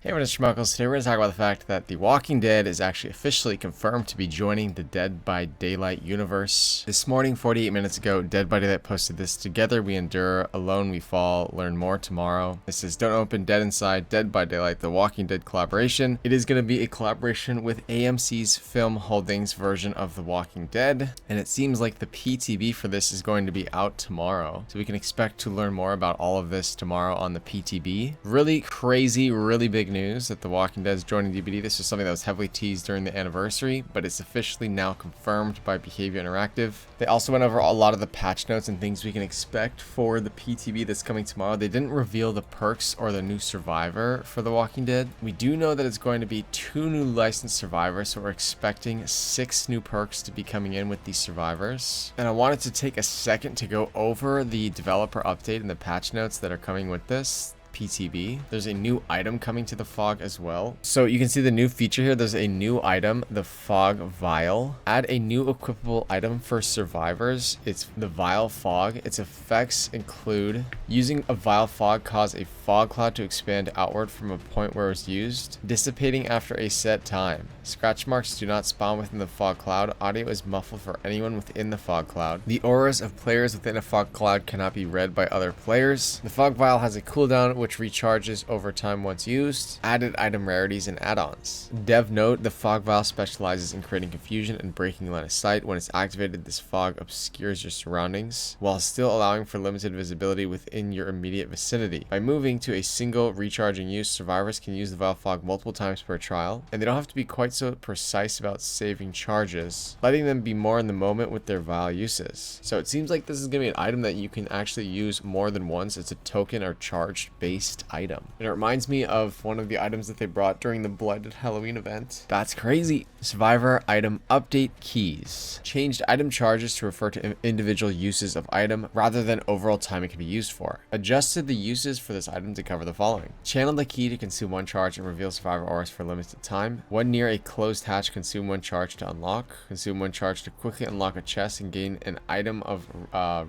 Hey everyone, it's Schmuckles. Today we're going to talk about the fact that The Walking Dead is actually officially confirmed to be joining the Dead by Daylight universe. This morning, 48 minutes ago, Dead by Daylight posted this: "Together we endure, alone we fall, learn more tomorrow." This is "Don't open Dead Inside, Dead by Daylight, The Walking Dead collaboration." It is going to be a collaboration with AMC's Film Holdings version of The Walking Dead, and it seems like the PTB for this is going to be out tomorrow. So we can expect to learn more about all of this tomorrow on the PTB. Really crazy, really big news that The Walking Dead is joining DBD. This was something that was heavily teased during the anniversary, but it's officially now confirmed by Behavior Interactive. They also went over a lot of the patch notes and things we can expect for the PTB that's coming tomorrow. They didn't reveal the perks or the new survivor for The Walking Dead. We do know that it's going to be 2 new licensed survivors, so we're expecting 6 new perks to be coming in with these survivors. And I wanted to take a second to go over the developer update and the patch notes that are coming with this PTB. There's a new item coming to the fog as well. So you can see the new feature here. There's a new item, the fog vial. Add a new equipable item for survivors. It's the vial fog. Its effects include using a vial fog cause a fog cloud to expand outward from a point where it was used, dissipating after a set time. Scratch marks do not spawn within the fog cloud. Audio is muffled for anyone within the fog cloud. The auras of players within a fog cloud cannot be read by other players. The fog vial has a cooldown which recharges over time once used. Added item rarities and add-ons. Dev note: the fog vial specializes in creating confusion and breaking line of sight. When it's activated, this fog obscures your surroundings while still allowing for limited visibility within your immediate vicinity. By moving to a single recharging use, survivors can use the vial fog multiple times per trial, and they don't have to be quite so precise about saving charges, letting them be more in the moment with their vial uses. So it seems like this is going to be an item that you can actually use more than once. It's a token or charged based item. And it reminds me of one of the items that they brought during the Blighted Halloween event. That's crazy. Survivor item update keys. Changed item charges to refer to individual uses of item rather than overall time it can be used for. Adjusted the uses for this item to cover the following: channel the key to consume 1 charge and reveal survivor auras for a limited time. When near a closed hatch, consume 1 charge to unlock. Consume 1 charge to quickly unlock a chest and gain an item of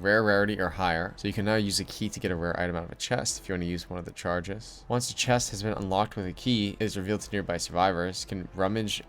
rare rarity or higher. So you can now use a key to get a rare item out of a chest if you want to use one of the charges. Once a chest has been unlocked with a key, it is revealed to nearby survivors. Can rummage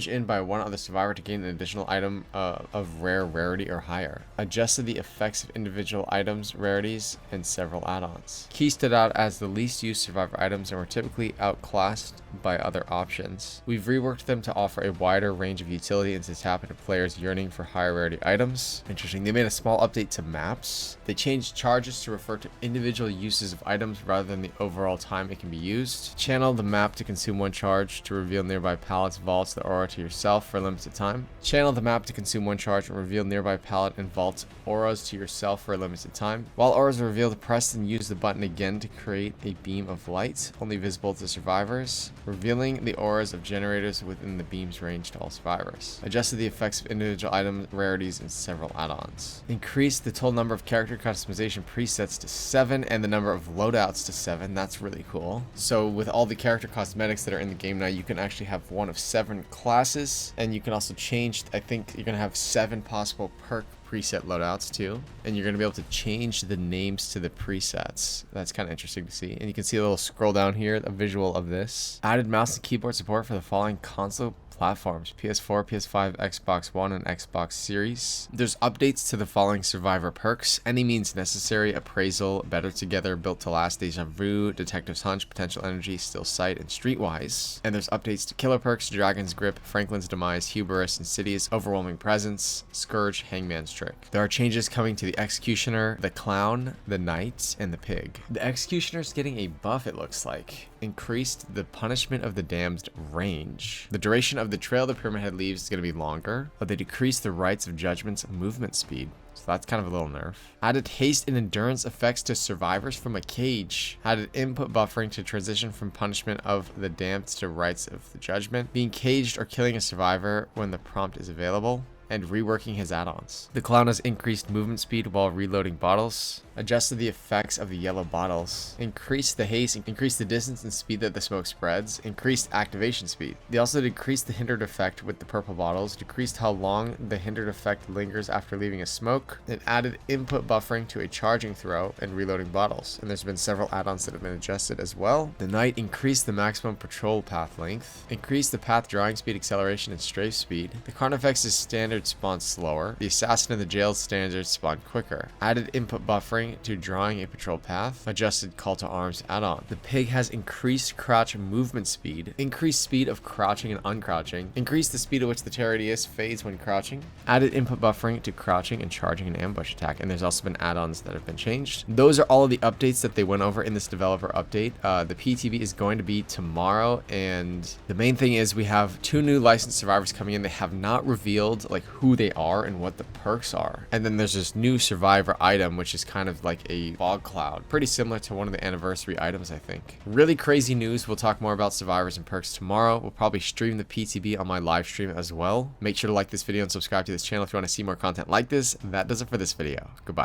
in by one other survivor to gain an additional item of rare rarity or higher. Adjusted the effects of individual items, rarities, and several add-ons. Keys stood out as the least used survivor items and were typically outclassed by other options. We've reworked them to offer a wider range of utility and to tap into players yearning for higher rarity items. Interesting. They made a small update to maps. They changed charges to refer to individual uses of items rather than the overall time it can be used. Channel the map to consume 1 charge to reveal nearby pallets, vaults, the aura to yourself for a limited time. Channel the map to consume 1 charge and reveal nearby pallet and vault auras to yourself for a limited time. While auras are revealed, press and use the button again to create a beam of light, only visible to survivors, revealing the auras of generators within the beam's range to all survivors. Adjusted the effects of individual items, rarities, and several add-ons. Increased the total number of character customization presets to 7 and the number of loadouts to 7. That's really cool. So with all the character cosmetics that are in the game now, you can actually have one of 7 classes, and you can also change, I think you're going to have 7 possible perk preset loadouts too, and you're going to be able to change the names to the presets. That's kind of interesting to see. And you can see a little scroll down here, a visual of this. Added mouse and keyboard support for the following console platforms: PS4, PS5, Xbox One, and Xbox Series. There's updates to the following survivor perks: Any Means Necessary, Appraisal, Better Together, Built to Last, Deja Vu, Detective's Hunch, Potential Energy, Still Sight, and Streetwise. And there's updates to killer perks: Dragon's Grip, Franklin's Demise, Hubris, Insidious, Overwhelming Presence, Scourge, Hangman's Trick. There are changes coming to the Executioner, the Clown, the Knight, and the Pig. The Executioner's getting a buff, it looks like. Increased the Punishment of the Damned range. The duration of the trail the Pyramid Head leaves is going to be longer, but they decreased the Rites of Judgment's movement speed. So that's kind of a little nerf. Added haste and endurance effects to survivors from a cage. Added input buffering to transition from Punishment of the Damned to Rites of the Judgment. Being caged or killing a survivor when the prompt is available. And reworking his add-ons. The Clown has increased movement speed while reloading bottles. Adjusted the effects of the yellow bottles. Increased the haste, increased the distance and speed that the smoke spreads. Increased activation speed. They also decreased the hindered effect with the purple bottles. Decreased how long the hindered effect lingers after leaving a smoke. And added input buffering to a charging throw and reloading bottles. And there's been several add-ons that have been adjusted as well. The Knight increased the maximum patrol path length. Increased the path drawing speed, acceleration, and strafe speed. The Carnifex's standard spawns slower. The Assassin in the Jail's standard spawn quicker. Added input buffering to drawing a patrol path. Adjusted call to arms add-on. The Pig has increased crouch movement speed. Increased speed of crouching and uncrouching. Increased the speed at which the Terradius fades when crouching. Added input buffering to crouching and charging an ambush attack. And there's also been add-ons that have been changed. Those are all of the updates that they went over in this developer update. The PTB is going to be tomorrow, and the main thing is we have 2 new licensed survivors coming in. They have not revealed like who they are and what the perks are. And then there's this new survivor item, which is kind of like a fog cloud, pretty similar to one of the anniversary items, I think. Really crazy news. We'll talk more about survivors and perks tomorrow. We'll probably stream the PTB on my live stream as well. Make sure to like this video and subscribe to this channel if you want to see more content like this. That does it for this video. Goodbye.